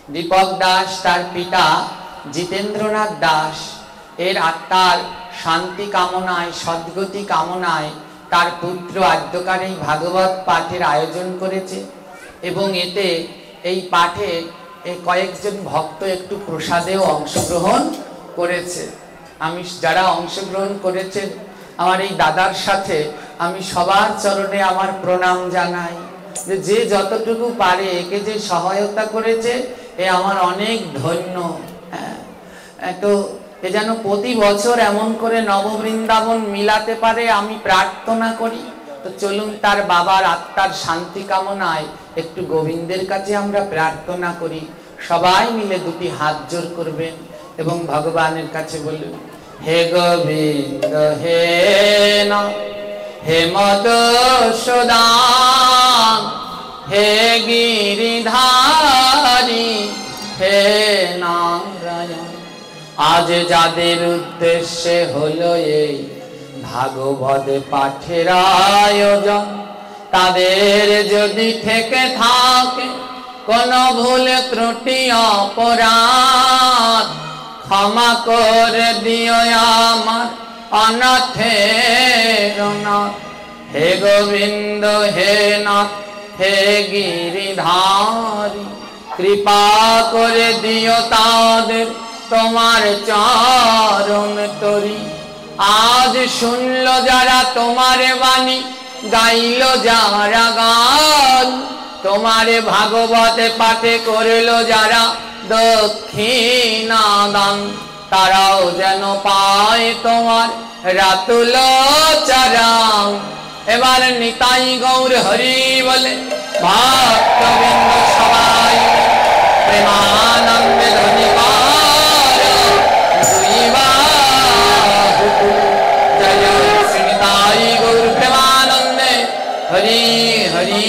দীপক দাস তার পিতা জিতেন্দ্রনাথ দাস এর আত্মার শান্তি কামনায়, সদ্গতি কামনায় তার পুত্র আদ্যকার এই ভাগবত পাঠের আয়োজন করেছে। এবং এতে এই পাঠে কয়েকজন ভক্ত একটু প্রসাদেও অংশগ্রহণ করেছে। আমি যারা অংশগ্রহণ করেছেন আমার এই দাদার সাথে আমি সবার চরণে আমার প্রণাম জানাই, যে যতটুকু পারে একে যে সহায়তা করেছে এ আমার অনেক ধন্য। তো এ যেন প্রতি বছর এমন করে নববৃন্দাবন মিলাতে পারে আমি প্রার্থনা করি। তো চলুন তার বাবার আত্মার শান্তি কামনায় একটু গোবিন্দের কাছে আমরা প্রার্থনা করি। সবাই মিলে দুটি হাত জোর করবেন এবং ভগবানের কাছে বলুন, হে গোবিন্দ হে না হে মধুসূদন হে গিরিধারী হে নারায়ণ। আজ যাদের উদ্দেশ্যে হলো এই ভাগবত পাঠের আয়োজন, তাদের যদি থেকে থাকে কোনো ভুল ত্রুটি অপরাধ, ক্ষমা করে দিও আমার অনাথের নাথ। হে গোবিন্দ হে নাথ হে গিরিধারী, কৃপা করে দিও তাদের তোমার চরণ তরি। আজ শুনল যারা তোমার বাণী, গাইল যারা গান, তোমার ভাগবতে পাঠে করল যারা দক্ষিণা দান, তারাও যেন পায় তোমার রাতুল চরণ। এবার নিতাই গৌর হরি বলে ভক্তবৃন্দ সবাই প্রেমানন্দে ধ্বনি কর দুই বাহু। জয় শ্রী নিতাই গৌর প্রেমানন্দে হরি হরি।